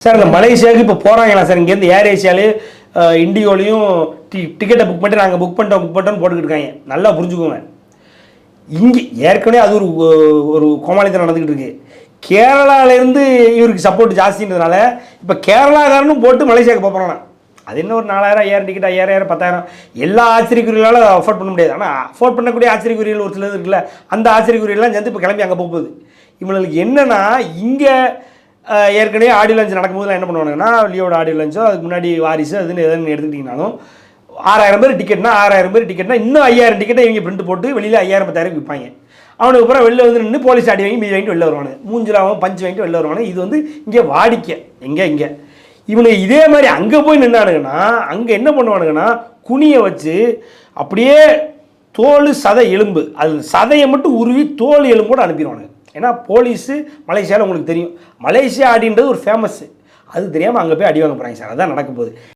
Sir இந்த மலேசியாவுக்கு இப்போ போகிறாங்களா சார்? இங்கேருந்து ஏர் ஏசியாலே இண்டியோலையும் டிக்கெட்டை புக் பண்ணிட்டு நாங்கள் புக் பண்ணிட்டோன்னு போட்டுக்கிட்டு இருக்காங்க. நல்லா புரிஞ்சுக்கோங்க. இங்கே ஏற்கனவே அது ஒரு கோமாளித்தனம் நடந்துக்கிட்டு இருக்கு. கேரளாவிலேருந்து இவருக்கு சப்போர்ட் ஜாஸ்தின்றதுனால இப்போ கேரளாக்காரனும் போட்டு மலேசியாவுக்கு போகிறானா. அது என்ன ஒரு 4000 5000 டிக்கெட் 5000 10,000 எல்லா ஆச்சரியக்குறிகளால் அஃபோர்ட் பண்ண முடியாது. ஆனால் அஃபோர்ட் பண்ணக்கூடிய ஆச்சரியக்குறிகள் ஒரு சிலது இருக்குல்ல, அந்த ஆச்சரியக்குறிகள்லாம் சேர்ந்து இப்போ கிளம்பி அங்கே போகுது. இவங்களுக்கு என்னென்னா இங்கே ஏற்கனவே ஆடியோ லஞ்ச் நடக்கும்போது என்ன பண்ணுவானுங்கன்னா, லியோட ஆடியோ லஞ்சோ அதுக்கு முன்னாடி வாரிசு அதுன்னு எதுன்னு எடுத்துக்கிட்டிங்கனாலும் 6000 பேர் டிக்கெட்னா 6000 பேர் டிக்கெட்னா இன்னும் 5000 டிக்கெட்டை இவங்க பிரிண்ட் போட்டு வெளியில் 5000 10,000 விற்பாங்க. அவனுக்கு அப்புறம் வெளில வந்து நின்று போலீஸ் அடி வாங்கி மீதி வாங்கிட்டு வெளில வருவானு, மூஞ்சிலாவும் பஞ்சு வாங்கிட்டு வெளில வருவானு. இது வந்து இங்கே வாடிக்கை. இங்கே இவனுக்கு இதே மாதிரி அங்கே போய் நின்னானுங்கன்னா அங்கே என்ன பண்ணுவானுங்கன்னா, குனியை வச்சு அப்படியே தோல் சதை எலும்பு அது சதையை மட்டும் உருவி தோல் எலும்போடு அனுப்பிடுவானுங்க. ஏன்னா போலீஸு மலேசியாவில் உங்களுக்கு தெரியும், மலேசியா ஆடின்றது ஒரு ஃபேமஸ்ஸு. அது தெரியாமல் அங்கே போய் அடி வாங்க போகிறாங்க சார். அதுதான் நடக்க போகுது.